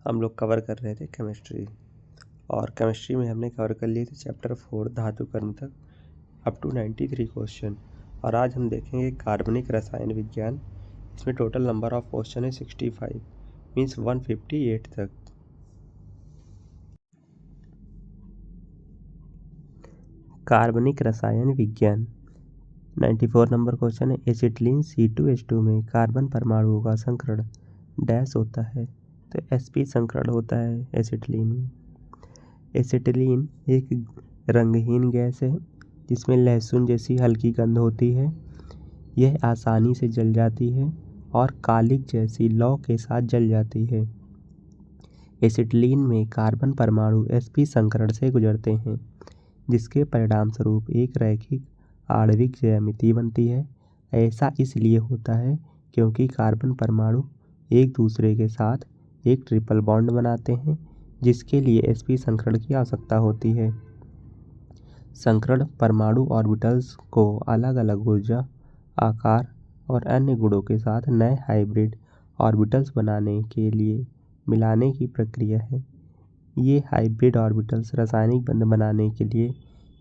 हम लोग कवर कर रहे थे केमिस्ट्री, और केमिस्ट्री में हमने कवर कर लिए थे चैप्टर 4 धातु कर्म तक अप टू 93 क्वेश्चन। और आज हम देखेंगे कार्बनिक रसायन विज्ञान। इसमें टोटल नंबर ऑफ क्वेश्चन है 65, मीन्स 158 तक। कार्बनिक रसायन विज्ञान 94 नंबर क्वेश्चन है। एसिटिलीन C2H2 में कार्बन परमाणुओं का संकरण डैश होता है, तो sp संकरण होता है एसिटिलीन में। एसिटिलीन एक रंगहीन गैस है जिसमें लहसुन जैसी हल्की गंध होती है। यह आसानी से जल जाती है और कालिक जैसी लौ के साथ जल जाती है। एसिटिलीन में कार्बन परमाणु sp संकरण से गुजरते हैं, जिसके परिणाम स्वरूप एक रैखिक आणविक ज्यामिति बनती है। ऐसा इसलिए होता है क्योंकि कार्बन परमाणु एक दूसरे के साथ एक ट्रिपल बॉन्ड बनाते हैं, जिसके लिए sp संकरण की आवश्यकता होती है। संकरण परमाणु ऑर्बिटल्स को अलग अलग ऊर्जा, आकार और अन्य गुणों के साथ नए हाइब्रिड ऑर्बिटल्स बनाने के लिए मिलाने की प्रक्रिया है। ये हाइब्रिड ऑर्बिटल्स रासायनिक बंध बनाने के लिए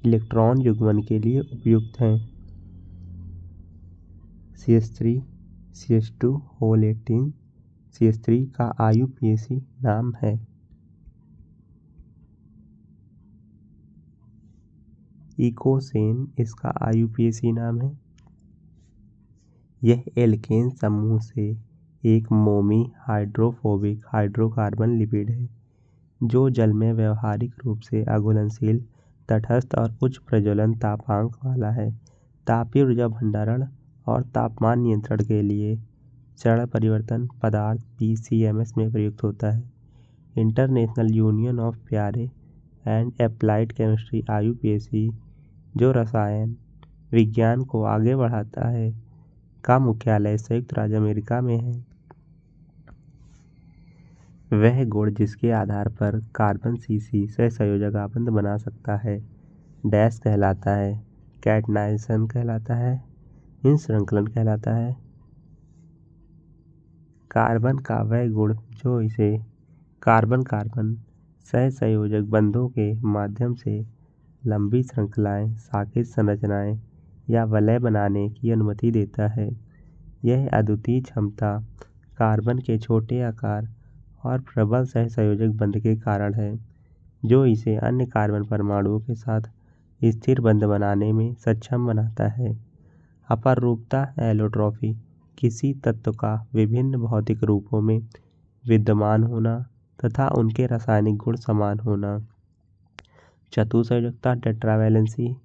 इलेक्ट्रॉन युग्मन के लिए उपयुक्त हैं। CH3 CH2 18 CH3 का IUPAC नाम है। इकोसेन इसका IUPAC नाम है। यह एल्केन समूह से एक मोमी हाइड्रोफोबिक हाइड्रोकार्बन लिपिड है, जो जल में व्यवहारिक रूप से अघुलनशील, तटस्थ और उच्च प्रज्वलन तापांक वाला है। तापीय ऊर्जा भंडारण और तापमान नियंत्रण के लिए चरण परिवर्तन पदार्थ PCMS में प्रयुक्त होता है। इंटरनेशनल यूनियन ऑफ प्यारे एंड एप्लाइड केमिस्ट्री IUPAC, जो रसायन विज्ञान को आगे बढ़ाता है, का मुख्यालय संयुक्त राज्य अमेरिका में है। वह गुण जिसके आधार पर कार्बन CC सहसंयोजक आबंध बना सकता है डैश कहलाता है, कैटनाइजेशन कहलाता है, इन श्रृंखलन कहलाता है। कार्बन का वह गुण जो इसे कार्बन कार्बन सहसंयोजक बंधों के माध्यम से लंबी श्रृंखलाएं, शाखित संरचनाएं या वलय बनाने की अनुमति देता है। यह अद्वितीय क्षमता कार्बन के छोटे आकार और प्रबल सहसंयोजक बंध के कारण है, जो इसे अन्य कार्बन परमाणुओं के साथ स्थिर बंध बनाने में सक्षम बनाता है। अपरूपता एलोट्रॉफी किसी तत्व का विभिन्न भौतिक रूपों में विद्यमान होना तथा उनके रासायनिक गुण समान होना। चतुसंयोजकता टेट्रावैलेंसी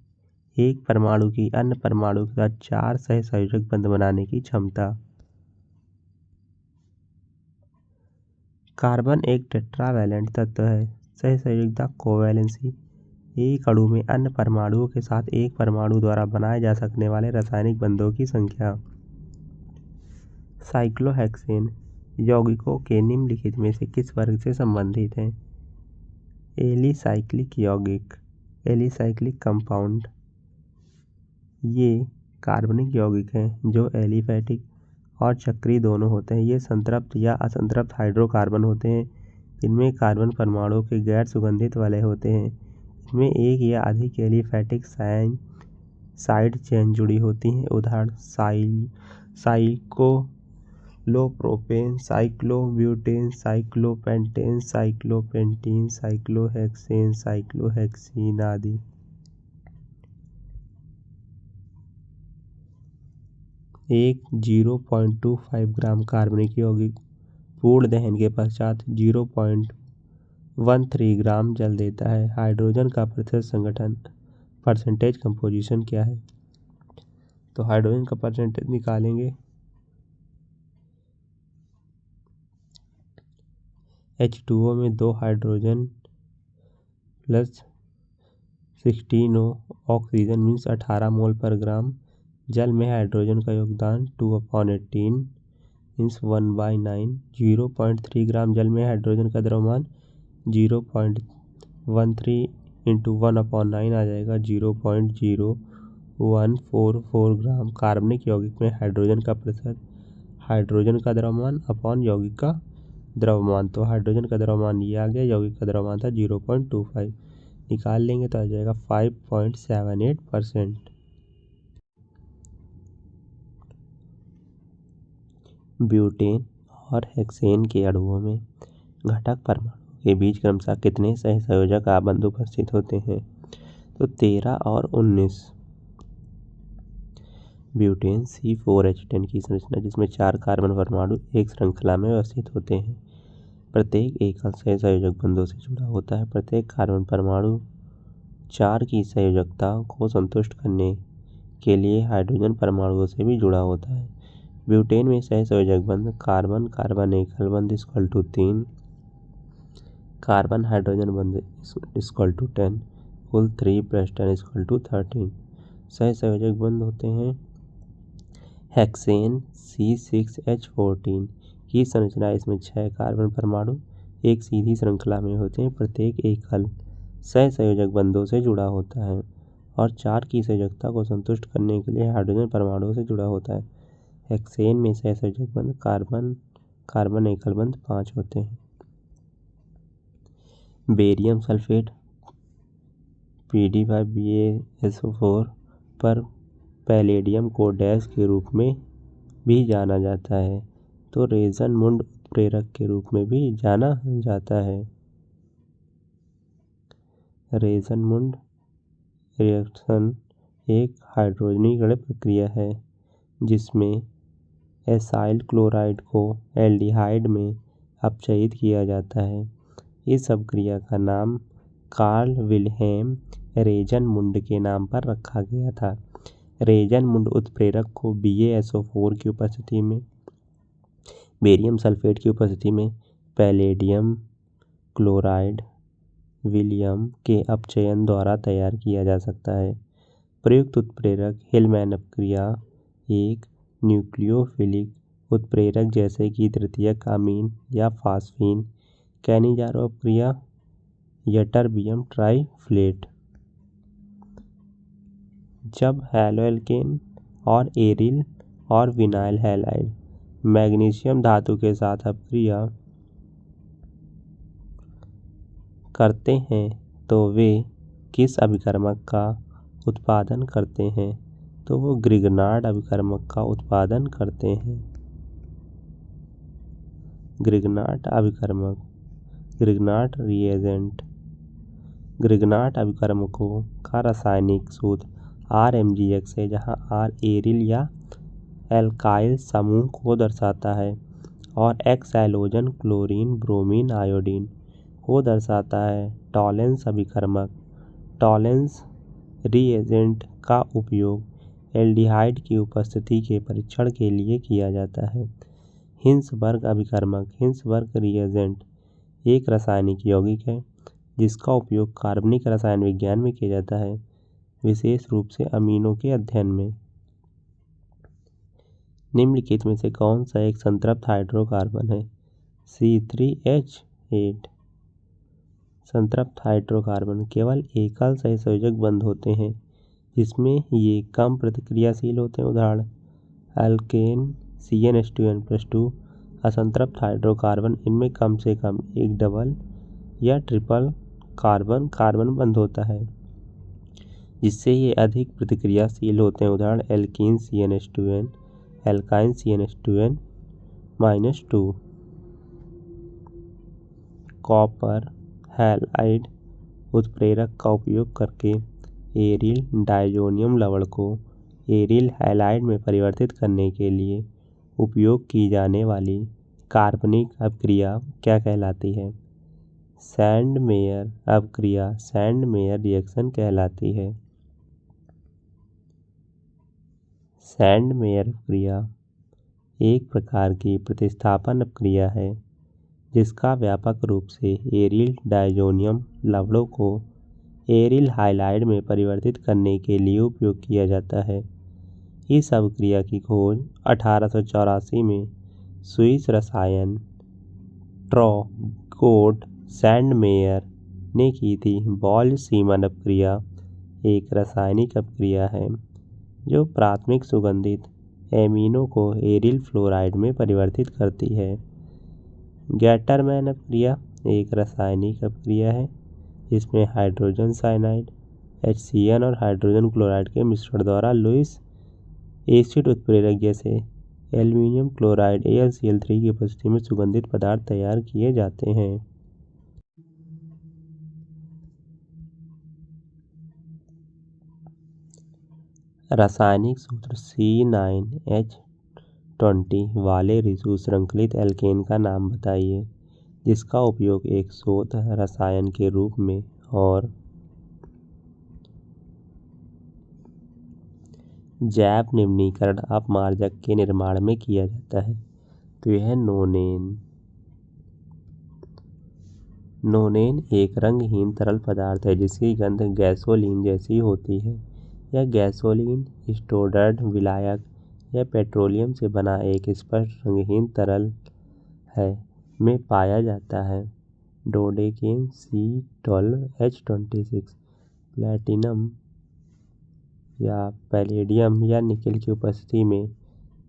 एक परमाणु की अन्य परमाणु के साथ 4 सहसंयोजक बंध बनाने की क्षमता। कार्बन एक टेट्रावैलेंट तत्व है। सहसंयोजकता कोवैलेंसी एक अणु में अन्य परमाणुओं के साथ एक परमाणु द्वारा बनाए जा सकने वाले रासायनिक बंधों की संख्या। साइक्लोहेक्सेन यौगिकों के निम्नलिखित में से किस वर्ग से संबंधित हैं? एलिसाइक्लिक यौगिक, एलिसाइक्लिक कंपाउंड। ये कार्बनिक यौगिक हैं जो एलिफैटिक और चक्रीय दोनों होते हैं। ये संतृप्त या असंतृप्त हाइड्रोकार्बन होते हैं। इनमें कार्बन परमाणुओं के गैर सुगंधित वलय होते हैं। इनमें एक या अधिक एलिफैटिक साइड चेन जुड़ी होती हैं। उदाहरण cyclopropane, cyclobutane, cyclopentane, साइक्लोपेंटीन, cyclohexane, cyclohexene आदि। एक 0.25 ग्राम कार्बनिक यौगिक पूर्ण दहन के पश्चात 0.13 ग्राम जल देता है। हाइड्रोजन का प्रतिशत संगठन परसेंटेज कंपोजिशन क्या है? तो हाइड्रोजन का परसेंटेज निकालेंगे। H2O में 2 हाइड्रोजन प्लस 16 ऑक्सीजन मीन्स 18 मोल पर ग्राम। जल में हाइड्रोजन का योगदान 2/18 मीन्स 1/9। 0.3 ग्राम जल में हाइड्रोजन का द्रव्यमान 0.13 इंटू 1/9 आ जाएगा 0.0144 ग्राम। कार्बनिक यौगिक में हाइड्रोजन का प्रतिशत हाइड्रोजन का द्रव्यमान अपॉन यौगिक का द्रव्यमान, तो हाइड्रोजन का द्रव्यमान ये आ गया, यौगिक का द्रव्यमान था 0.25, निकाल लेंगे तो आ जाएगा 5.78%। ब्यूटेन और हेक्सेन के अणुओं में घटक परमाणु के बीच क्रमशः कितने सहसंयोजक आबंध उपस्थित होते हैं? तो 13 और 19। ब्यूटेन C4H10 की संरचना, जिसमें 4 कार्बन परमाणु एक श्रृंखला में व्यवस्थित होते हैं। प्रत्येक एकल सहसंयोजक बंधों से जुड़ा होता है। प्रत्येक कार्बन परमाणु 4 की संयोजकता को संतुष्ट करने के लिए हाइड्रोजन परमाणुओं से भी जुड़ा होता है। ब्यूटेन में सहसंयोजक बंध कार्बन कार्बन एकल बंध इक्वल टू 3, कार्बन हाइड्रोजन बंध इक्वल टू 10, कुल 3 + 10 इक्वल टू 13 सहसंयोजक बंध होते हैं। हेक्सेन C6H14 की संरचना, इसमें 6 कार्बन परमाणु एक सीधी श्रृंखला में होते हैं। प्रत्येक एकल सहसंयोजक बंधों से जुड़ा होता है और 4 की संयोजकता को संतुष्ट करने के लिए हाइड्रोजन परमाणुओं से जुड़ा होता है। हेक्सेन में सहसंयोजक बंध कार्बन कार्बन एकल बंध 5 होते हैं। बेरियम सल्फेट Pd5BaSO4 पर पैलेडियम को डैश के रूप में भी जाना जाता है, तो रेजनमुंड उत्प्रेरक के रूप में भी जाना जाता है। रेजनमुंड रिएक्शन एक हाइड्रोजनीकरण प्रक्रिया है जिसमें एसाइल क्लोराइड को एल्डिहाइड में अपचयित किया जाता है। इस अभिक्रिया का नाम कार्ल विल्हेम रेजनमुंड के नाम पर रखा गया था। रेजनमुंड उत्प्रेरक को BaSO4 की उपस्थिति में, बेरियम सल्फेट की उपस्थिति में पैलेडियम क्लोराइड विलियम के अपचयन द्वारा तैयार किया जा सकता है। प्रयुक्त उत्प्रेरक हिलमैन अपक्रिया एक न्यूक्लियोफिलिक उत्प्रेरक जैसे कि तृतीयक अमीन या फास्फीन, कैनिजारो अपक्रिया यटरबियम ट्राइफ्लेट। जब हैलोएल्केन और एरिल और विनाइल हैलाइड मैग्नीशियम धातु के साथ अपक्रिया करते हैं तो वे किस अभिकर्मक का उत्पादन करते हैं? तो वो ग्रिग्नार्ड अभिकर्मक का उत्पादन करते हैं। ग्रिग्नार्ड अभिकर्मक, ग्रिग्नार्ड रिएजेंट। ग्रिग्नार्ड अभिकर्मकों का रासायनिक सूत्र RMgX है, जहाँ R एरिल या एल्काइल समूह को दर्शाता है और X halogen chlorine bromine iodine को दर्शाता है। टॉलेंस अभिकर्मक, टॉलेंस रिएजेंट का उपयोग एल्डिहाइड की उपस्थिति के परीक्षण के लिए किया जाता है। हिंसबर्ग अभिकर्मक, हिंसबर्ग रिएजेंट एक रासायनिक यौगिक है जिसका उपयोग कार्बनिक रसायन विज्ञान में किया जाता है, विशेष रूप से अमीनों के अध्ययन में। निम्नलिखित में से कौन सा एक संतृप्त हाइड्रोकार्बन है? C3H8। संतृप्त हाइड्रोकार्बन केवल एकल सहसंयोजक बंध होते हैं जिसमें ये कम प्रतिक्रियाशील होते हैं। उदाहरण अल्केन CnH2n+2। असंतृप्त हाइड्रोकार्बन, इनमें कम से कम एक डबल या ट्रिपल कार्बन कार्बन बंध होता है जिससे ये अधिक प्रतिक्रियाशील होते हैं। उदाहरण alkene CnH2n, alkyne CnH2n-2। Copper halide उत्प्रेरक का उपयोग करके एरिल डायज़ोनियम लवण को एरिल हैलाइड में परिवर्तित करने के लिए उपयोग की जाने वाली कार्बनिक अपक्रिया क्या कहलाती है? सैंडमेयर अपक्रिया, सैंडमेयर रिएक्शन कहलाती है। सैंडमेयर अपक्रिया एक प्रकार की प्रतिस्थापन अपक्रिया है जिसका व्यापक रूप से एरिल डायज़ोनियम लवणों को एरिल हाइलाइड में परिवर्तित करने के लिए उपयोग किया जाता है। इस अपक्रिया की खोज 1884 में स्विस रसायन ट्रॉगोट सैंडमेयर ने की थी। बॉल्ज-सीमन अपक्रिया एक रासायनिक अपक्रिया है जो प्राथमिक सुगंधित एमीनों को एरिल फ्लोराइड में परिवर्तित करती है। गैटरमैन अपक्रिया एक रासायनिक अपक्रिया है इसमें हाइड्रोजन साइनाइड HCN और हाइड्रोजन क्लोराइड के मिश्रण द्वारा लुईस एसिड उत्प्रेरक जैसे एल्यूमिनियम क्लोराइड AlCl3 की उपस्थिति में सुगंधित पदार्थ तैयार किए जाते हैं। रासायनिक सूत्र C9H20 वाले ऋतु श्रृंखलित एल्केन का नाम बताइए जिसका उपयोग एक शोध रसायन के रूप में और जैव निम्नीकरण अपमार्जक के निर्माण में किया जाता है। तो यह नोनेन एक रंगहीन तरल पदार्थ है जिसकी गंध गैसोलीन जैसी होती है। यह गैसोलीन स्टोडर्ड विलायक या पेट्रोलियम से बना एक स्पष्ट रंगहीन तरल है में पाया जाता है। डोडेकेन C12H26 प्लैटिनम या पैलेडियम या निकेल की उपस्थिति में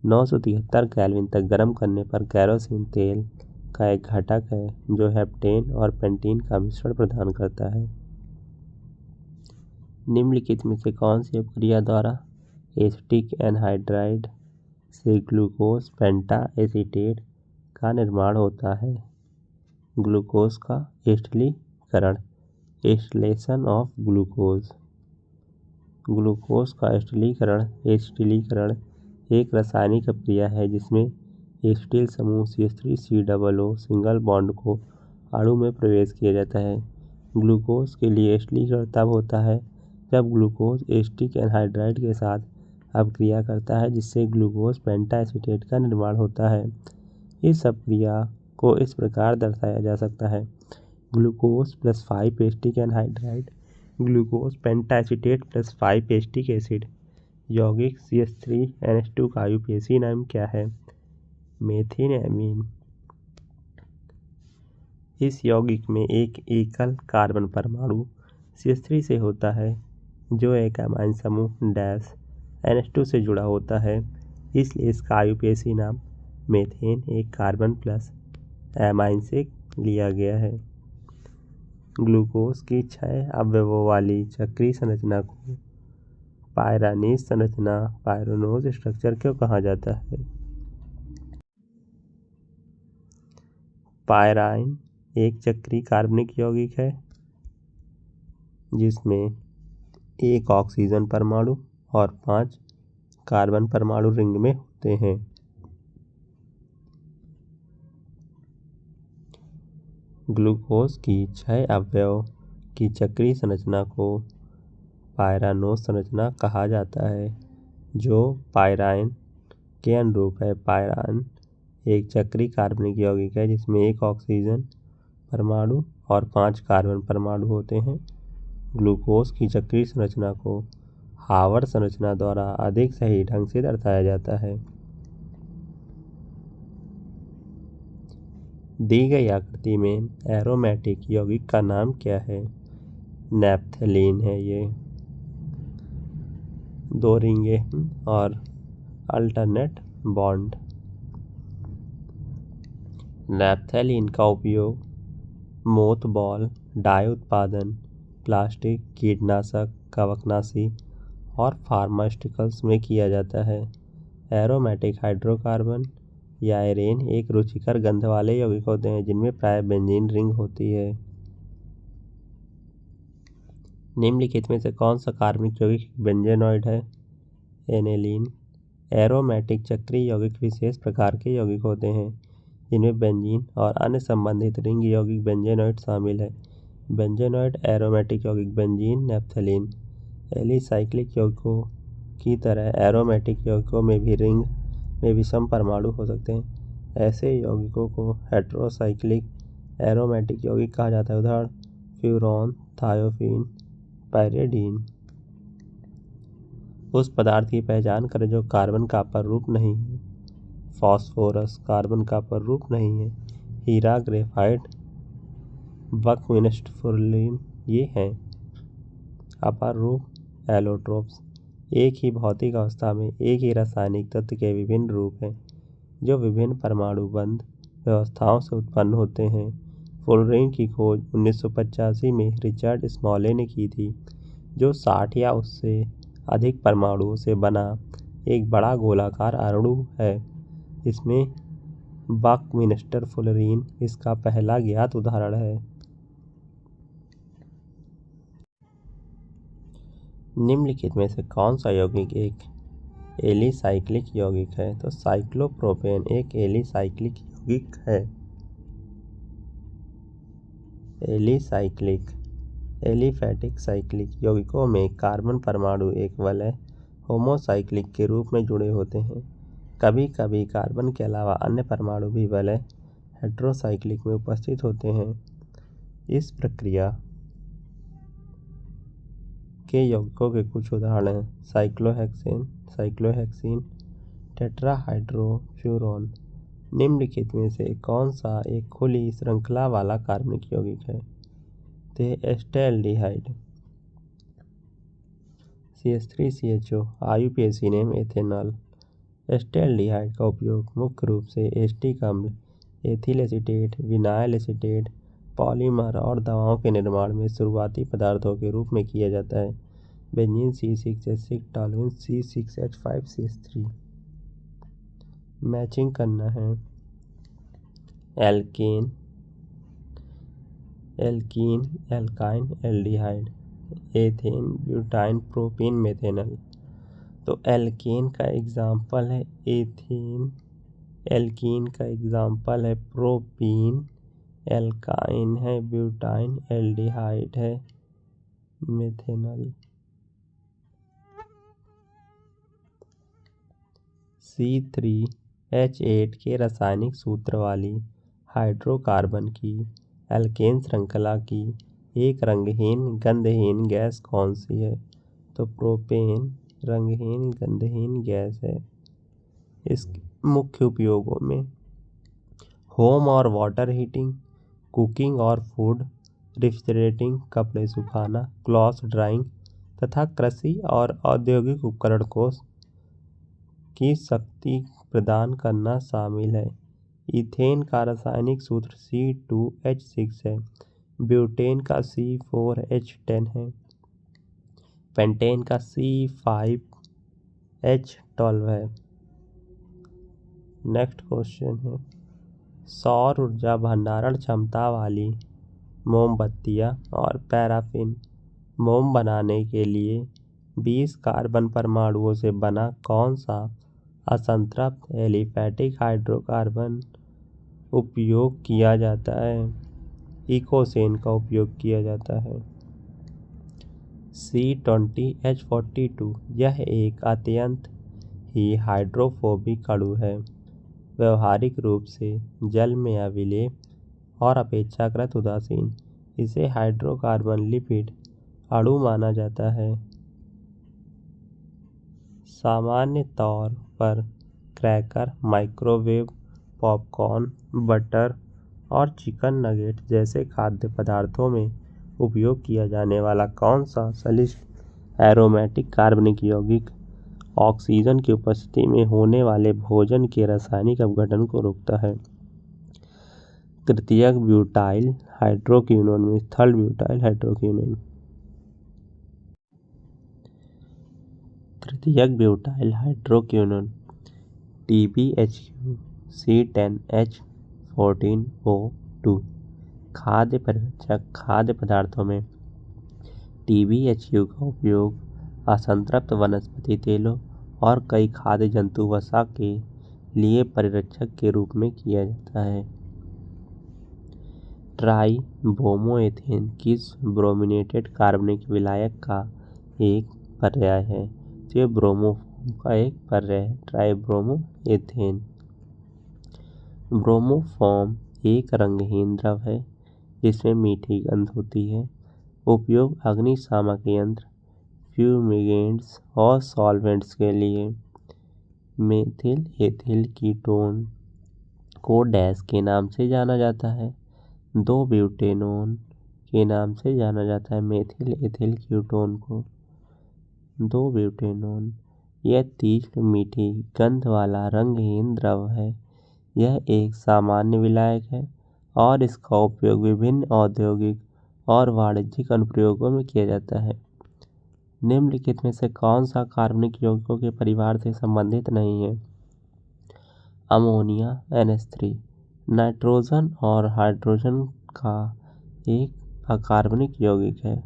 973 केल्विन तक गर्म करने पर केरोसिन तेल का एक घटक है जो हेप्टेन और पेंटीन का मिश्रण प्रदान करता है। निम्नलिखित में से कौन सी अपक्रिया द्वारा एसिटिक एनहाइड्राइड से ग्लूकोज पेंटाएसीटेट का निर्माण होता है? ग्लूकोज का एस्टिलीकरण एस्टिलेशन ऑफ ग्लूकोज। ग्लूकोज का एस्टिलीकरण एक रासायनिक अपक्रिया है जिसमें एसिटिल समूह CH3COO सिंगल बॉन्ड को अणु में प्रवेश किया जाता है। ग्लूकोज के लिए एस्टिलीकरण तब होता है जब ग्लूकोज एसिटिक एनहाइड्राइड के साथ अपक्रिया करता है जिससे ग्लूकोज पेंटाएसीटेट का निर्माण होता है। इस अपक्रिया को इस प्रकार दर्शाया जा सकता है glucose + 5 acetic anhydride glucose pentaacetate + 5 acetic acid. यौगिक CH3NH2 का आयुपेशी नाम क्या है? मेथिओनिन। इस यौगिक में एक एकल कार्बन परमाणु CH3 से होता है जो एक एमाइन समूह NH2 से जुड़ा होता है इसलिए इसका आयुपेशी नाम मेथेन एक कार्बन प्लस एमाइन से लिया गया है। ग्लूकोज की 6 अवयवों वाली चक्रीय संरचना को पायरानीज संरचना पायरोनोज स्ट्रक्चर क्यों कहा जाता है? पायराइन एक चक्रीय कार्बनिक यौगिक है जिसमें एक ऑक्सीजन परमाणु और 5 कार्बन परमाणु रिंग में होते हैं। ग्लूकोज की 6 अवयव की चक्रीय संरचना को पायरानोज संरचना कहा जाता है जो पायराइन के अनुरूप है। पायराइन एक चक्रीय कार्बनिक यौगिक है जिसमें एक ऑक्सीजन परमाणु और 5 कार्बन परमाणु होते हैं। ग्लूकोज की चक्रीय संरचना को हावर्ड संरचना द्वारा अधिक सही ढंग से दर्शाया जाता है। दी गई आकृति में एरोमेटिक यौगिक का नाम क्या है? नैप्थेलीन है ये। 2 रिंगें और अल्टरनेट बॉन्ड। नैप्थेलीन का उपयोग मोथबॉल डाई उत्पादन प्लास्टिक कीटनाशक कवकनाशी और फार्मास्यूटिकल्स में किया जाता है। एरोमेटिक हाइड्रोकार्बन या एरेन एक रुचिकर गंध वाले यौगिक होते हैं जिनमें प्राय बेंजीन रिंग होती है। निम्नलिखित में से कौन सा कार्बनिक यौगिक बेंजेनॉइड है? एनेलीन। एरोमेटिक चक्रीय यौगिक विशेष प्रकार के यौगिक होते हैं जिनमें बेंजीन और अन्य संबंधित रिंग यौगिक बेंजेनॉइड शामिल है। बेंजेनॉइड एरोमेटिक यौगिक बेंजीन नैप्थेलीन एलिसाइक्लिक यौगिकों की तरह एरोमेटिक यौगिकों में भी रिंग में विषम परमाणु हो सकते हैं। ऐसे यौगिकों को हेटेरोसाइक्लिक एरोमेटिक यौगिक कहा जाता है। उदाहरण फ्यूरॉन थायोफीन पैरेडीन। उस पदार्थ की पहचान करें जो कार्बन का अपरूप नहीं है। फास्फोरस कार्बन का अपरूप नहीं है। हीरा ग्रेफाइट बकमिन्स्टफुलिन ये हैं अपरूप एलोट्रोप्स। एक ही भौतिक अवस्था में एक ही रासायनिक तत्व के विभिन्न रूप हैं जो विभिन्न परमाणु बंध व्यवस्थाओं से उत्पन्न होते हैं। फ्लोरीन की खोज 1985 में रिचर्ड स्मॉले ने की थी, जो 60 या उससे अधिक परमाणुओं से बना एक बड़ा गोलाकार अणु है। इसमें बकमिंस्टर फ्लोरीन इसका पहला ज्ञात उदाहरण है। निम्नलिखित में से कौन सा यौगिक एक एलिसाइक्लिक यौगिक है? तो साइक्लोप्रोपेन एक एलिसाइक्लिक यौगिक है। एलिसाइक्लिक एलिफैटिक साइक्लिक यौगिकों में कार्बन परमाणु एक वलय होमोसाइक्लिक के रूप में जुड़े होते हैं। कभी कभी कार्बन के अलावा अन्य परमाणु भी वलय हेटेरोसाइक्लिक में उपस्थित होते हैं। इस प्रक्रिया के यौगिकों के कुछ उदाहरण हैं साइक्लोहेक्सीन, टेट्राहाइड्रोफ्यूरॉन। निम्नलिखित में से कौन सा एक खुली श्रृंखला वाला कार्बनिक यौगिक है? तो acetaldehyde. CH3CHO IUPAC name ethanol. Acetaldehyde का उपयोग मुख्य रूप से एस्टिक अम्ल, ethyl acetate, vinyl acetate, polymer और दवाओं के निर्माण में शुरुआती पदार्थों के रूप में किया जाता है। Benzene C6H6, toluene C6H5CH3। Matching करना है। Alkene, alkyne, aldehyde, ethane, butyne, propene, methanol. तो एल्केन का एग्जाम्पल है एथेन, एल्कीन का एग्जाम्पल है प्रोपीन, एल्काइन है ब्यूटाइन, एल्डिहाइड है मेथेनॉल। C3H8 के रासायनिक सूत्र वाली हाइड्रोकार्बन की एल्केन श्रृंखला की एक रंगहीन गंधहीन गैस कौन सी है? तो प्रोपेन रंगहीन गंधहीन गैस है। इसके मुख्य उपयोगों में होम और वाटर हीटिंग, कुकिंग और फूड, रेफ्रिजरेटिंग कपड़े सुखाना, क्लॉथ ड्राइंग तथा कृषि और औद्योगिक उपकरण को की शक्ति प्रदान करना शामिल है। इथेन का रासायनिक सूत्र C2H6 है। ब्यूटेन का C4H10 है। पेंटेन का C5H12 है। नेक्स्ट क्वेश्चन है, सौर ऊर्जा भंडारण क्षमता वाली मोमबत्तियां और पैराफिन मोम बनाने के लिए 20 कार्बन परमाणुओं से बना कौन सा असंतृप्त एलिफैटिक हाइड्रोकार्बन उपयोग किया जाता है? इकोसेन का उपयोग किया जाता है। C20H42 यह एक अत्यंत ही हाइड्रोफोबिक अणु है। व्यवहारिक रूप से जल में अविलेय और अपेक्षाकृत उदासीन। इसे हाइड्रोकार्बन लिपिड अणु माना जाता है। सामान्य तौर पर क्रैकर, माइक्रोवेव पॉपकॉर्न, बटर और चिकन नगेट जैसे खाद्य पदार्थों में उपयोग किया जाने वाला कौन सा संश्लिष्ट एरोमेटिक कार्बनिक यौगिक ऑक्सीजन की उपस्थिति में होने वाले भोजन के रासायनिक अपघटन को रोकता है? तृतीयक ब्यूटाइल हाइड्रोक्विनोन में थर्ड ब्यूटाइल हाइड्रोक्विनोन। तृतीयक ब्यूटाइल हाइड्रोक्विनोन TBHQ C10H14O2। खाद्य परिरक्षक खाद्य पदार्थों में TBHQ का उपयोग असंतृप्त वनस्पति तेलों और कई खाद्य जंतु वसा के लिए परिरक्षक के रूप में किया जाता है। ट्राइब्रोमोएथेन किस ब्रोमिनेटेड कार्बनिक विलायक का एक पर्याय है? तो ये ब्रोमोफॉर्म का एक पर्याय है, ट्राइब्रोमोएथेन। ब्रोमोफॉर्म एक रंगहीन द्रव है जिसमें मीठी गंध होती है। उपयोग अग्निशामक यंत्र, फ्यूमिगेंट्स और सॉल्वेंट्स के लिए। मेथिल एथिल कीटोन को डैश के नाम से जाना जाता है? 2-ब्यूटेनोन के नाम से जाना जाता है मेथिल एथिल कीटोन को। 2-ब्यूटेनोन यह तीव्र मीठी गंध वाला रंगहीन द्रव है। यह एक सामान्य विलायक है और इसका उपयोग विभिन्न औद्योगिक और वाणिज्यिक अनुप्रयोगों में किया जाता है। निम्नलिखित में से कौन सा कार्बनिक यौगिकों के परिवार से संबंधित नहीं है? अमोनिया NH3 नाइट्रोजन और हाइड्रोजन का एक अकार्बनिक यौगिक है।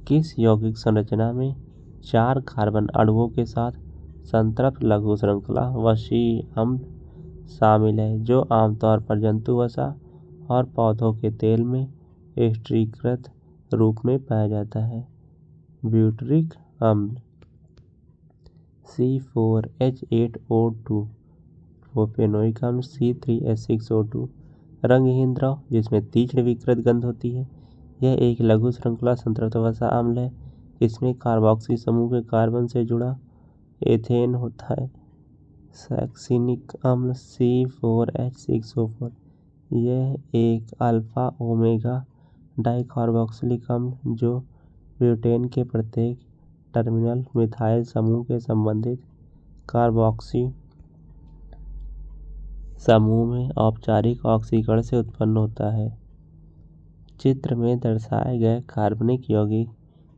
किस यौगिक संरचना में 4 कार्बन अणुओं के साथ संतृप्त लघु श्रृंखला वसीय अम्ल शामिल है, जो आमतौर पर जंतु वसा और पौधों के तेल में स्टिरीकृत रूप में पाया जाता है? ब्यूटरिक अम्ल C4H8O2, प्रोपेनोइक अम्ल C3H6O2, रंगहीन द्रव जिसमें तीक्ष्ण विकृत गंध होती है। यह एक लघु श्रृंखला संतृप्त वसा अम्ल है। इसमें कार्बोक्सी समूह के कार्बन से जुड़ा एथेन होता है। सैक्सिनिक अम्ल C4H6O4, यह एक अल्फा ओमेगा डाइकार्बोक्सिलिक अम्ल जो ब्यूटेन के प्रत्येक टर्मिनल मिथाइल समूह के संबंधित कार्बोक्सी समूह में औपचारिक ऑक्सीकरण से उत्पन्न होता है। चित्र में दर्शाए गए कार्बनिक यौगिक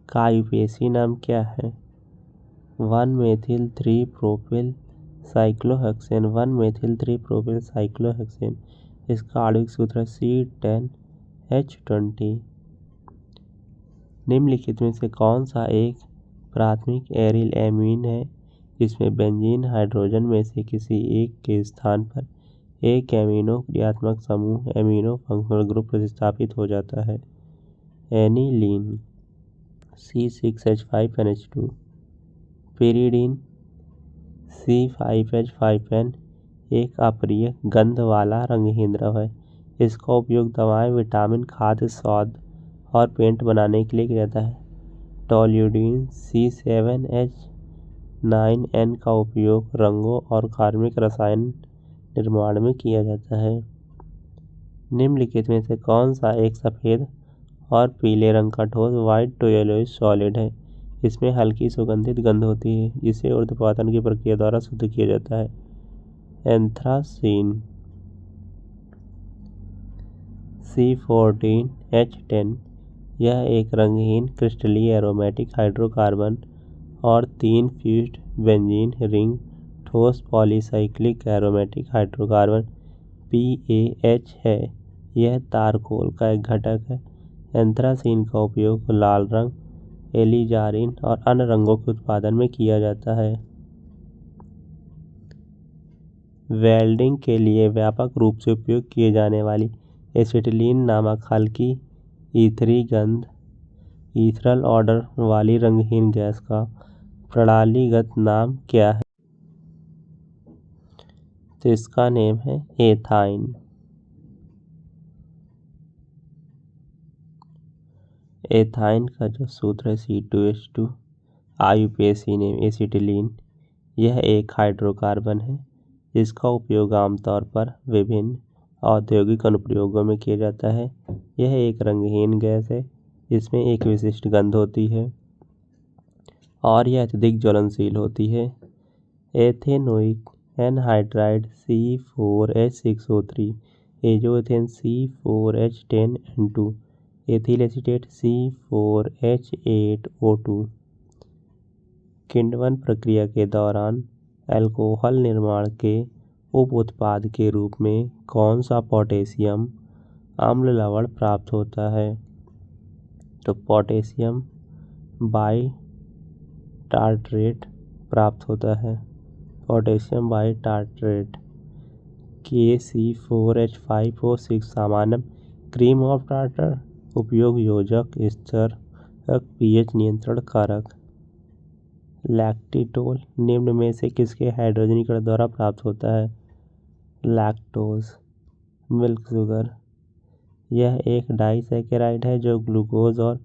का आईयूपीएसी नाम क्या है? 1-मेथिल-3-प्रोपिल साइक्लोहेक्सेन, 1-मेथिल-3-प्रोपिल साइक्लोहेक्सेन। इसका आणविक सूत्र C10H20। निम्नलिखित में से कौन सा एक प्राथमिक एरिल एमीन है जिसमें बेंजीन हाइड्रोजन में से किसी एक के स्थान पर एक एमिनो क्रियात्मक समूह एमिनो फंक्शनल ग्रुप प्रतिस्थापित हो जाता है? एनिलीन C6H5NH2, पिरिडीन C5H5N एक अप्रिय गंध वाला रंगहीन द्रव है। इसका उपयोग दवाएं, विटामिन, खाद्य, सौंद और पेंट बनाने के लिए किया जाता है। टोल्यूडीन C7H9N का उपयोग रंगों और कार्बनिक रसायन निर्माण में किया जाता है। निम्नलिखित में से कौन सा एक सफ़ेद और पीले रंग का ठोस व्हाइट टू येलोइश सॉलिड है? इसमें हल्की सुगंधित गंध होती है जिसे ऊर्ध्वपातन की प्रक्रिया द्वारा शुद्ध किया जाता है। एंथ्रासीन C14H10, यह एक रंगहीन क्रिस्टलीय एरोमेटिक हाइड्रोकार्बन और 3 फ्यूज्ड बेंजीन रिंग ठोस पॉलीसाइक्लिक एरोमेटिक हाइड्रोकार्बन PAH है। यह तारकोल का एक घटक है। एंथ्रासीन का उपयोग लाल रंग, एलिजारिन और अन्य रंगों के उत्पादन में किया जाता है। वेल्डिंग के लिए व्यापक रूप से उपयोग किए जाने वाली एसिटिलीन नामक हल्की ईथरी गंध ईथरल ऑर्डर वाली रंगहीन गैस का प्रणालीगत नाम क्या है? तो इसका नेम है एथाइन। एथाइन का जो सूत्र है C2H2, आईयूपीएसी नेम एसिटिलीन। यह एक हाइड्रोकार्बन है जिसका उपयोग आमतौर पर विभिन्न औद्योगिक अनुप्रयोगों में किया जाता है। यह एक रंगहीन गैस है जिसमें एक विशिष्ट गंध होती है और यह अत्यधिक ज्वलनशील होती है। Ethanoic anhydride C4H6O3, एजोएथेन C4H10N2, ethyl acetate C4H8O2। किण्वन प्रक्रिया के दौरान अल्कोहल निर्माण के उप उत्पाद के रूप में कौन सा पोटेशियम अम्ल लवण प्राप्त होता है? तो पोटेशियम बाइटार्ट्रेट प्राप्त होता है। पोटेशियम बाइटार्ट्रेट KC4H5O6 सामान्य क्रीम ऑफ टार्टर। उपयोग योजक, स्थिरक, pH नियंत्रण कारक। लैक्टिटोल निम्न में से किसके हाइड्रोजनीकरण द्वारा प्राप्त होता है? Lactose milk sugar. यह एक डाइसैकेराइड है जो ग्लूकोज और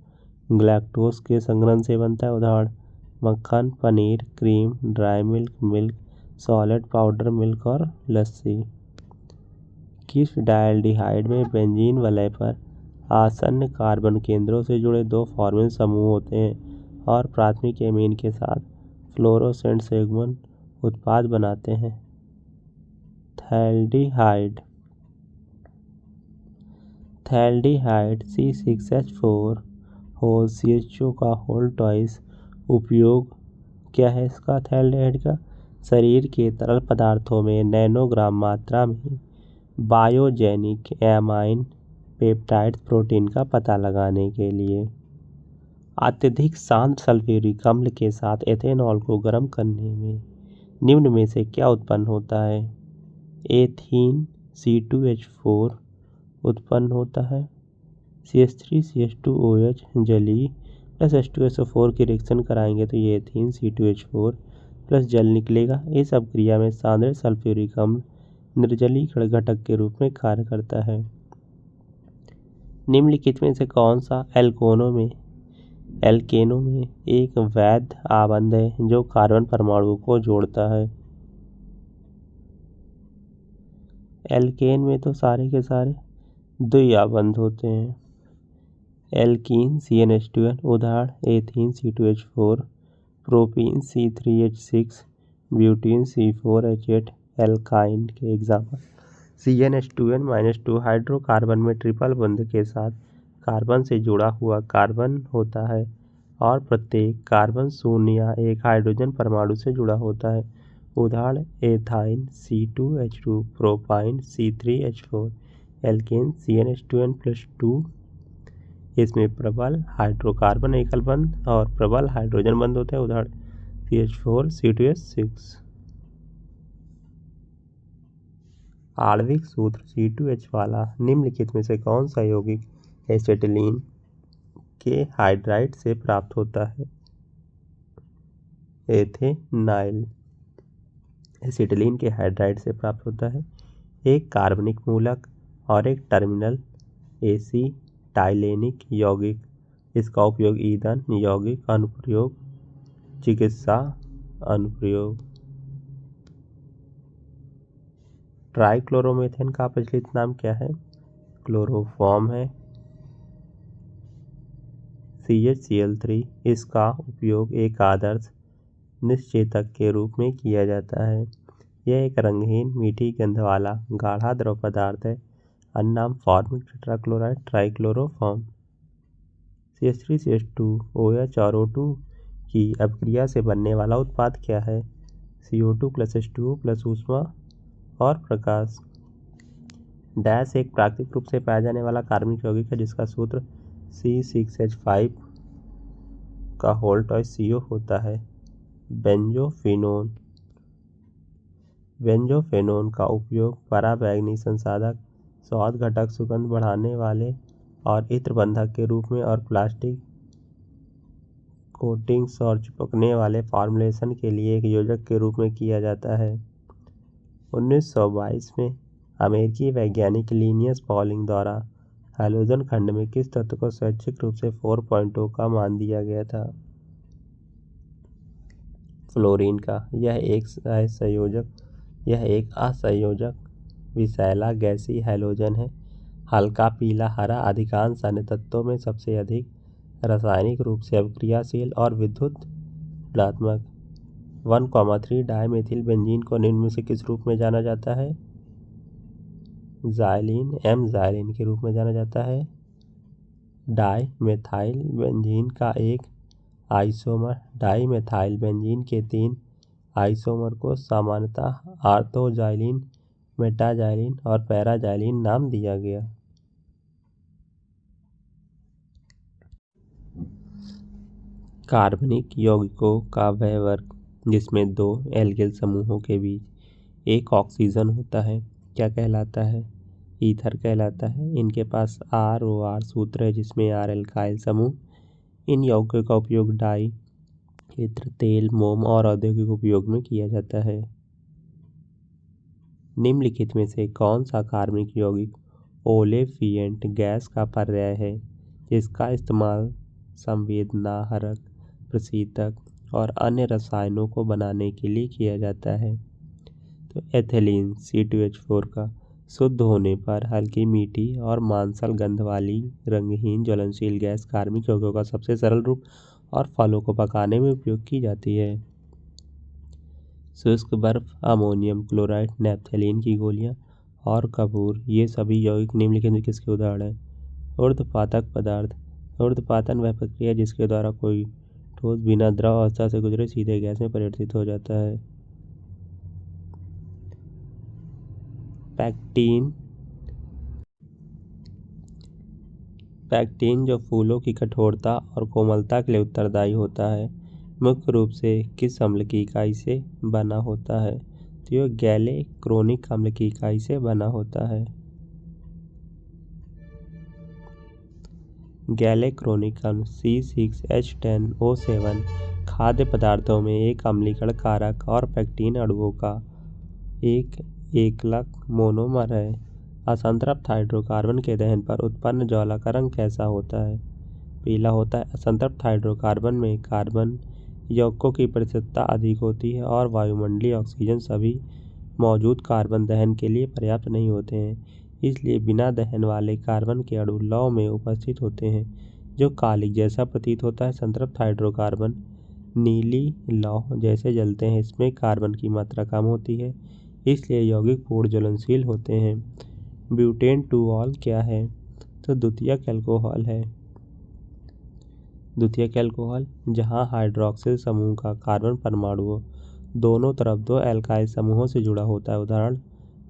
गैलेक्टोज के संघनन से बनता है। उदाहरण मक्खन, paneer, cream, dry milk, milk solid, powder milk और लस्सी। किस डायल्डिहाइड में बेंजीन वलय पर आसन्न कार्बन केंद्रों से जुड़े 2 फॉर्मिल समूह होते हैं और प्राथमिक एमीन के साथ फ्लोरोसेंट सेगमेंट उत्पाद बनाते हैं? थैल्डिहाइड C6H4 होल CHO का होल ट्वाइस उपयोग क्या है इसका थैल्डिहाइड का? शरीर के तरल पदार्थों में नैनोग्राम मात्रा में बायोजेनिक एमाइन पेप्टाइड प्रोटीन का पता लगाने के लिए। अत्यधिक शांत सल्फ्यूरिक अम्ल के साथ एथेनॉल को गर्म करने में निम्न में से क्या उत्पन्न होता है? एथीन C2H4 उत्पन्न होता है। CH3CH2OH जली प्लस H2SO4 की रिएक्शन कराएंगे तो ये एथीन C2H4 प्लस जल निकलेगा। इस अपक्रिया में सांद्र सल्फ्यूरिक अम्ल निर्जलीकरण घटक के रूप में कार्य करता है। निम्नलिखित में से कौन सा एल्केनों में एक वैध आबंध है जो कार्बन परमाणु को जोड़ता है? एल्केन में तो सारे के सारे द्विआबंध होते हैं। एल्कीन CnH2n उदाहरण ethene C2H4, propene C3H6, butene C4H8 alkyne के एग्जाम्पल। CnH2n-2 हाइड्रोकार्बन में ट्रिपल बंध के साथ कार्बन से जुड़ा हुआ कार्बन होता है और प्रत्येक कार्बन शून्य या एक हाइड्रोजन परमाणु से जुड़ा होता है। उदाहरण ethyne C2H2, propyne C3H4, alkene CnH2n+2। इसमें प्रबल हाइड्रोकार्बन एकल बंध और प्रबल हाइड्रोजन बंध होते हैं। उदाहरण CH4 C2H6। आणविक सूत्र C2H वाला निम्नलिखित में से कौन सा यौगिक एसिटिलीन के हाइड्राइड से प्राप्त होता है? एथेनाइल एसिटिलीन के हाइड्राइड से प्राप्त होता है। एक कार्बनिक मूलक और एक टर्मिनल एसिटाइलेनिक यौगिक। इसका उपयोग ईंधन, यौगिक अनुप्रयोग, चिकित्सा अनुप्रयोग। ट्राइक्लोरोमेथेन का प्रचलित नाम क्या है? क्लोरोफॉर्म है। CHCl3। इसका उपयोग एक आदर्श निश्चेतक के रूप में किया जाता है। यह एक रंगहीन मीठी गंध वाला गाढ़ा द्रव पदार्थ है। अन्य नाम फॉर्मिक टेट्राक्लोराइड, ट्राइक्लोरोफॉर्म। CH3CH2OH और O2 की अपक्रिया से बनने वाला उत्पाद क्या है? CO2 + H2O + ऊष्मा और प्रकाश। डैश एक प्राकृतिक रूप से पाया जाने वाला कार्बनिक यौगिक है जिसका सूत्र C6H5 का होल ट्वाइस CO होता है। बेंजोफेनोन का उपयोग पराबैंगनी संसाधक, स्वाद घटक, सुगंध बढ़ाने वाले और इत्र बंधक के रूप में और प्लास्टिक कोटिंग्स और चिपकने वाले फॉर्मुलेशन के लिए एक योजक के रूप में किया जाता है। 1922 में अमेरिकी वैज्ञानिक लिनियस पॉलिंग द्वारा हैलोजन खंड में किस तत्व को स्वैच्छिक रूप से 4.0 का मान दिया गया था? फ्लोरीन का। यह एक असंयोजक विषैला गैसीय हैलोजन है। हल्का पीला हरा अधिकांश अन्य तत्वों में सबसे अधिक रासायनिक रूप से अभिक्रियाशील और विद्युत ऋणात्मक। 1,3 डायमेथिल बेंजीन को निम्न में से किस रूप में जाना जाता है? जाइलीन के रूप में जाना जाता है। डाइमेथाइल बेंजीन का एक आइसोमर। डाइमेथाइल बेंजीन के 3 आइसोमर को सामान्यतः ऑर्थोजाइलीन, मेटाजाइलीन और पैराजाइलीन नाम दिया गया। कार्बनिक यौगिकों का वह वर्ग जिसमें 2 एल्किल समूहों के बीच एक ऑक्सीजन होता है क्या कहलाता है? ईथर कहलाता है। इनके पास ROR सूत्र है जिसमें R एल्काइल समूह। इन यौगिकों का उपयोग डाई, इत्र, तेल, मोम और औद्योगिक उपयोग में किया जाता है। निम्नलिखित में से कौन सा कार्बनिक यौगिक ओलेफिएंट गैस का पर्याय है जिसका इस्तेमाल संवेदनाहरक, प्रशीतक और अन्य रसायनों को बनाने के लिए किया जाता है? तो एथिलीन C2H4 का शुद्ध होने पर हल्की मीठी और मांसल गंध वाली रंगहीन ज्वलनशील गैस कार्बनिक यौगिकों का सबसे सरल रूप और फलों को पकाने में उपयोग की जाती है। शुष्क बर्फ, अमोनियम क्लोराइड, नैप्थेलीन की गोलियां और कपूर, ये सभी यौगिक निम्नलिखित में किसके उदाहरण हैं? ऊर्ध्वपातक पदार्थ। ऊर्ध्वपातन वह प्रक्रिया जिसके द्वारा कोई ठोस बिना द्रव अवस्था से गुजरे सीधे गैस में परिवर्तित हो जाता है। पैक्टीन। पैक्टीन जो फूलों की कठोरता और कोमलता के लिए उत्तरदायी होता है, मुख्य रूप से किस अम्ल की इकाई से बना होता है? तो यह गैलेक्रोनिक अम्ल की इकाई से बना होता है। गैलेक्रोनिक अम्ल C6H10O7 खाद्य पदार्थों में एक अम्लीकरण कारक और पैक्टीन अणुओं का एक एकलक मोनोमर है। असंतृप्त हाइड्रोकार्बन के दहन पर उत्पन्न ज्वाला का रंग कैसा होता है? पीला होता है। असंतृप्त हाइड्रोकार्बन में कार्बन यौगिकों की प्रतिशतता अधिक होती है और वायुमंडलीय ऑक्सीजन सभी मौजूद कार्बन दहन के लिए पर्याप्त नहीं होते हैं, इसलिए बिना दहन वाले कार्बन के अणु लौ में उपस्थित होते हैं जो कालिक जैसा प्रतीत होता है। संतृप्त हाइड्रोकार्बन नीली लौ जैसे जलते हैं, इसमें कार्बन की मात्रा कम होती है, इसलिए यौगिक पूर्ण ज्वलनशील होते हैं। ब्यूटेन टूऑल क्या है? तो द्वितीयक अल्कोहल है। द्वितीयक अल्कोहल जहां हाइड्रॉक्सिल समूह का कार्बन परमाणु दोनों तरफ दो एल्काइल समूहों से जुड़ा होता है। उदाहरण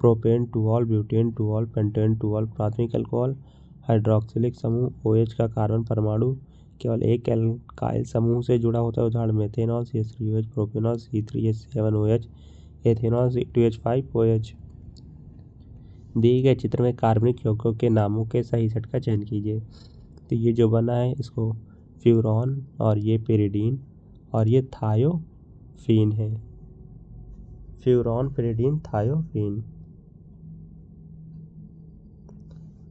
प्रोपेन टूऑल, ब्यूटेन टूऑल, पेंटेन टूऑल। प्राथमिक अल्कोहल हाइड्रॉक्सिलिक समूह OH का कार्बन परमाणु केवल एक एल्काइल समूह से जुड़ा होता है। उदाहरण methanol CH3OH, propanol C3H7OH, ethanol C2H5OH। दिए गए चित्र में कार्बनिक यौगिकों के नामों के सही सेट का चयन कीजिए। तो ये जो बना है इसको फ्यूरॉन, और ये पेरिडीन, और ये थायोफीन है। Furan, pyridine, thiophene.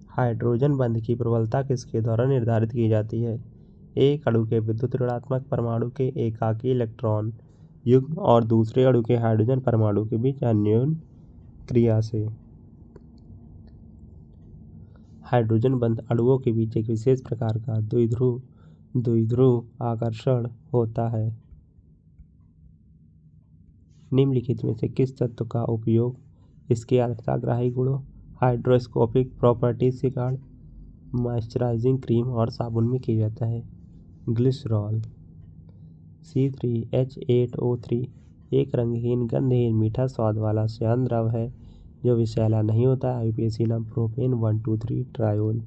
हाइड्रोजन बंध की प्रबलता किसके द्वारा निर्धारित की जाती है? एक अणु के विद्युत ऋणात्मक परमाणु के एकाकी इलेक्ट्रॉन युग्म और दूसरे अणु के हाइड्रोजन परमाणु के बीच अन्योन्य क्रिया से। हाइड्रोजन बंध अणुओं के बीच एक विशेष प्रकार का द्विध्रुव आकर्षण होता है। निम्नलिखित में से किस तत्व का उपयोग इसके आर्द्रताग्राही गुणों, हाइड्रोस्कोपिक प्रॉपर्टीज के कारण मॉइस्चराइजिंग क्रीम और साबुन में किया जाता है? ग्लिसरॉल। C3H8O3 एक रंगहीन, गंधहीन, मीठा स्वाद वाला श्यान द्रव है जो विषैला नहीं होता है। IUPAC नाम प्रोपेन 1,2,3 ट्रायोल।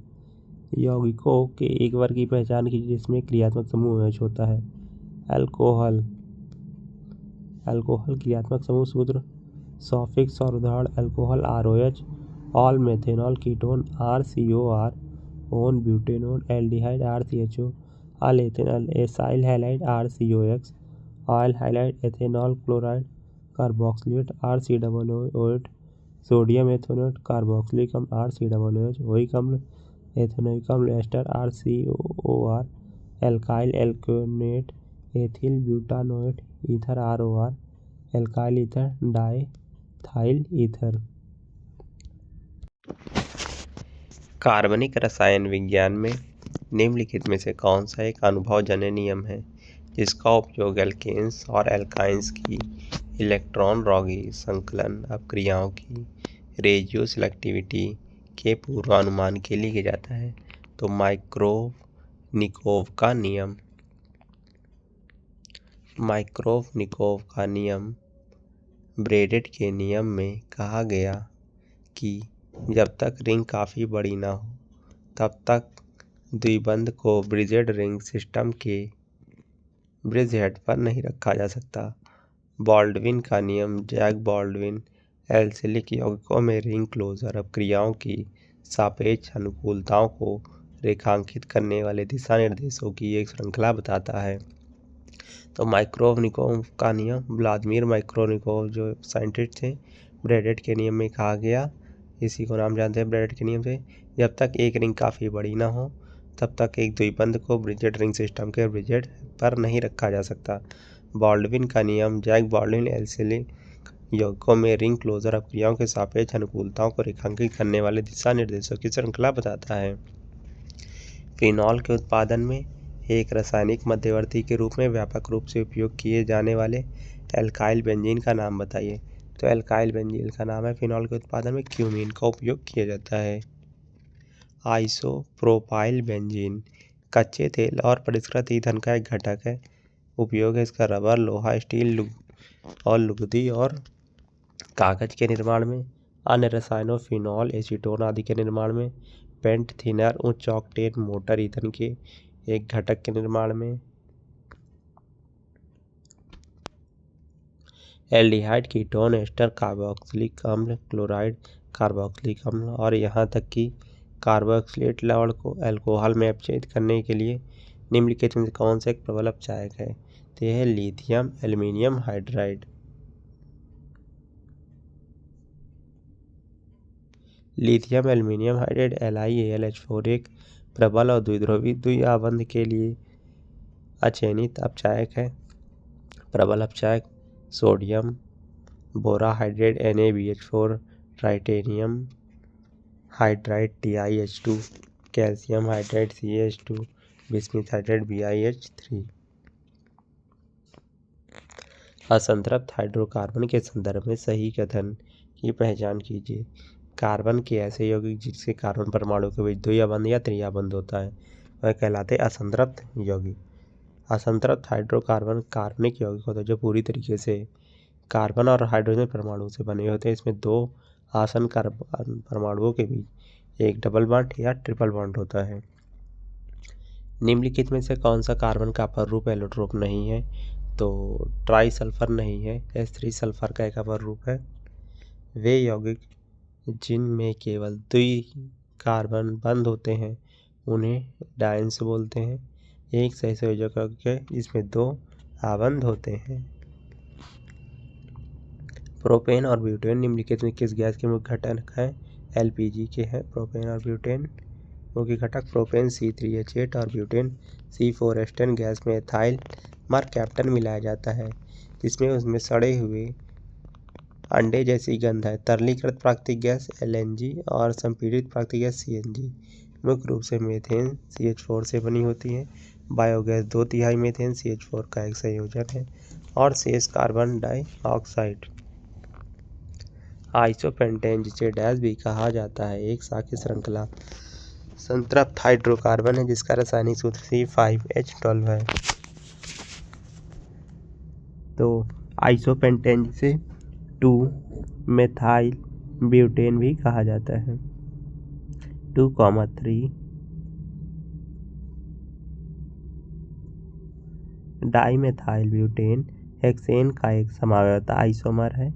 यौगिकों के एक वर्ग की पहचान कीजिए जिसमें क्रियात्मक समूह OH होता है। अल्कोहल। अल्कोहल क्रियात्मक समूह सूत्र सॉफिक्स और उदाहरण अल्कोहल ROH, ऑल मेथेनॉल कीटोन RCOR, ओन ब्यूटेनोन, एल्डिहाइड RCHO, अल एथेनॉल एसाइल हैलाइड RCOX, ऑयल halide ethanol chloride carboxylate RCOOH, sodium ethanoate carboxylic अम्ल RCOOH, ओइक अम्ल एथेनोइक अम्ल ester RCOR, alkyl alkanoate ethyl butanoate ether ROR, alkyl ether diethyl ether. कार्बनिक रसायन विज्ञान में निम्नलिखित में से कौन सा एक अनुभवजन्य नियम है जिसका उपयोग एल्केन्स और एल्काइंस की इलेक्ट्रॉन रोधी संकलन अपक्रियाओं की रेजियो सिलेक्टिविटी के पूर्वानुमान के लिए किया जाता है? तो मार्कोव-निकोव का नियम। मार्कोव-निकोव का नियम ब्रेडेट के नियम में कहा गया कि जब तक रिंग काफ़ी बड़ी ना हो तब तक द्विबंध को ब्रिजेड रिंग सिस्टम के ब्रिज हेड पर नहीं रखा जा सकता। बॉल्डविन का नियम जैक बॉल्डविन एल्सिलिक यौगिकों में रिंग क्लोजर अपक्रियाओं की सापेक्ष अनुकूलताओं को रेखांकित करने वाले दिशा निर्देशों की एक श्रृंखला बताता है। तो मार्कोव-निकोव का नियम व्लादिमीर मार्कोव-निकोव जो साइंटिस्ट थे, ब्रेडेट के नियम में कहा गया, इसी को नाम जानते हैं ब्रेडेट के नियम से, जब तक एक रिंग काफ़ी बड़ी ना हो तब तक एक द्विबंध को ब्रिजेड रिंग सिस्टम के ब्रिजेड पर नहीं रखा जा सकता। बॉल्डविन का नियम जैक बॉल्डविन एल्सिलिक यौगिकों में रिंग क्लोजर अपक्रियाओं के सापेक्ष अनुकूलताओं को रेखांकित करने वाले दिशा निर्देशों की श्रृंखला बताता है। फिनॉल के उत्पादन में एक रासायनिक मध्यवर्ती के रूप में व्यापक रूप से उपयोग किए जाने वाले एल्काइल बेंजीन का नाम बताइए। तो एल्काइल बेंजीन का नाम है। फिनॉल के उत्पादन में क्यूमीन का उपयोग किया जाता है। आइसोप्रोपाइल बेंजीन कच्चे तेल और परिष्कृत ईंधन का एक घटक है। उपयोग है इसका रबर, लोहा, स्टील और लुगदी और कागज के निर्माण में, अन्य रसायनों फिनॉल, एसीटोन आदि के निर्माण में, पेंट थिनर, उच्च ऑक्टेन मोटर ईंधन के एक घटक के निर्माण में, एल्डिहाइड, कीटोन, एस्टर, कार्बोक्सिलिक अम्ल, क्लोराइड, कार्बोक्सिलिक अम्ल और यहाँ तक कि कार्बोक्सिलेट लवण को अल्कोहल में अपचयित करने के लिए निम्नलिखित में कौन सा एक प्रबल अपचायक है? तो यह है lithium aluminium hydride. Lithium aluminium hydride LiAlH4 एक प्रबल और द्विध्रुवी द्विआबंध के लिए अचयनित अपचायक है। प्रबल अपचायक sodium borohydride NaBH4, titanium hydride TiH2, calcium hydride CaH2, bismuth hydride BiH3। असंतृप्त हाइड्रोकार्बन के संदर्भ में सही कथन की पहचान कीजिए। कार्बन के ऐसे यौगिक जिसके कार्बन परमाणु के बीच द्विआबंध या त्रिआबंध होता है वह कहलाते असंतृप्त यौगिक। असंतृप्त हाइड्रोकार्बन कार्बनिक यौगिक होता है जो पूरी तरीके से कार्बन और हाइड्रोजन परमाणु से बने होते हैं। इसमें दो आसन्न कार्बन परमाणुओं के बीच एक डबल बॉन्ड या ट्रिपल बॉन्ड होता है। निम्नलिखित में से कौन सा कार्बन का अपर रूप एलोट्रोप नहीं है? तो ट्राई सल्फर नहीं है, H3 सल्फर का एक अपर रूप है। वे यौगिक जिनमें केवल द्वि कार्बन बंद होते हैं उन्हें डायन्स बोलते हैं। एक सहसंयोजक यौगिक है जिसमें दो आबंध होते हैं। प्रोपेन और ब्यूटेन निम्नलिखित में किस गैस के मुख्य घटक हैं? LPG के हैं प्रोपेन और ब्यूटेन। मुख्य घटक प्रोपेन C3H8 और ब्यूटेन C4H10। गैस में एथाइल मरकैप्टन मिलाया जाता है जिसमें उसमें सड़े हुए अंडे जैसी गंध है। तरलीकृत प्राकृतिक गैस LNG और संपीड़ित प्राकृतिक गैस CNG मुख्य रूप से मीथेन CH4 से बनी होती है। बायोगैस 2/3 मीथेन CH4 का एक संयोजन है और शेष कार्बन डाइऑक्साइड। आइसोपेंटेन जिसे डैश भी कहा जाता है एक शाखीय श्रृंखला संतृप्त हाइड्रोकार्बन है जिसका रासायनिक सूत्र C5H12 है। तो आइसोपेंटेन जिसे 2-मेथाइल ब्यूटेन भी कहा जाता है। 2,3 डाइमेथाइल ब्यूटेन हेक्सेन का एक समावयवता आइसोमर है।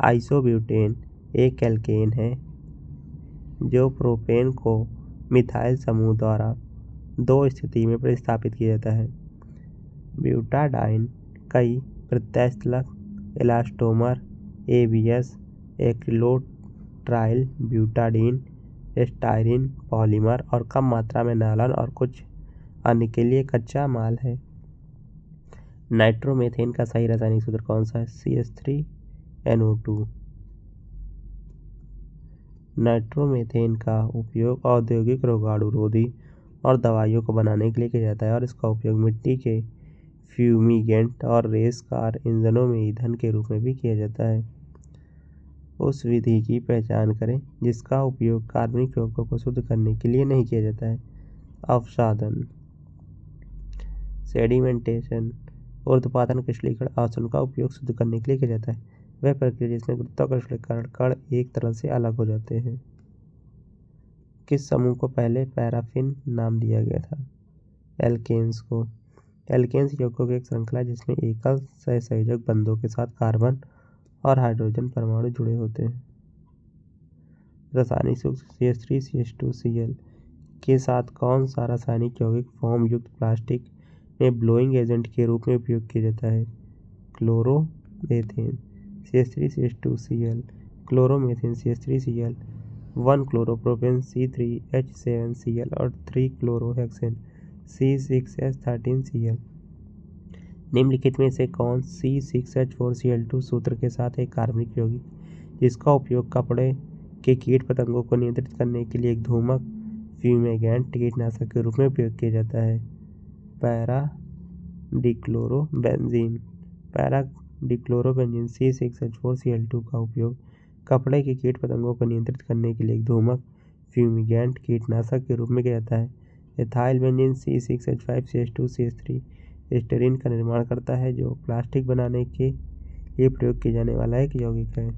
आइसोब्यूटेन एक एल्केन है जो प्रोपेन को मिथाइल समूह द्वारा दो स्थिति में प्रतिस्थापित किया जाता है। ब्यूटाडाइन कई प्रत्ययस्थलक elastomer ABS acrylonitrile butadiene styrene polymer और कम मात्रा में नायलॉन और कुछ अन्य के लिए कच्चा माल है। नाइट्रोमेथेन का सही रासायनिक सूत्र कौन सा है? CH3NO2। नाइट्रोमेथेन का उपयोग औद्योगिक रोगाणुरोधी और दवाइयों को बनाने के लिए किया जाता है और इसका उपयोग मिट्टी के फ्यूमिगेंट और रेस कार इंजनों में ईंधन के रूप में भी किया जाता है। उस विधि की पहचान करें जिसका उपयोग कार्बनिक यौगिकों को शुद्ध करने के लिए नहीं किया जाता है। अवसादन सेडिमेंटेशन ऊर्ध्वपातन क्रिस्टलीकरण आसवन का उपयोग शुद्ध करने के लिए किया जाता है। वह प्रक्रिया जिसमें गुरुत्वाकर्षण के कारण कण एक तरल से अलग हो जाते हैं। किस समूह को पहले पैराफिन नाम दिया गया था? एल्केन्स को। एल्केन्स यौगिकों की एक श्रृंखला जिसमें एकल सहसंयोजक बंधों के साथ कार्बन और हाइड्रोजन परमाणु जुड़े होते हैं। रासायनिक सूत्र CH3CH2Cl के साथ कौन सा रासायनिक यौगिक फोम युक्त प्लास्टिक में ब्लोइंग एजेंट के रूप में उपयोग किया जाता है? Chloromethane CH3CH2Cl, chloromethane CH3Cl, 1-क्लोरोप्रोपेन C3H7Cl और 3-क्लोरोहेक्सेन C6H13Cl। निम्नलिखित में से कौन C6H4Cl2 सूत्र के साथ एक कार्बनिक यौगिक जिसका उपयोग कपड़े के कीट पतंगों को नियंत्रित करने के लिए एक धूमक फ्यूमेगेंट कीटनाशक के रूप में उपयोग किया जाता है? पैरा डिक्लोरोबेंजीन। पैरा डिक्लोरोबेंजीन C6H4Cl2 का उपयोग कपड़े के कीट पतंगों को नियंत्रित करने के लिए एक धूमक फ्यूमिगेंट कीटनाशक के रूप में किया जाता है। एथाइल बेंजीन C6H5CH2CH3 एस्टरीन का निर्माण करता है, जो प्लास्टिक बनाने के लिए प्रयोग किया जाने वाला एक यौगिक है।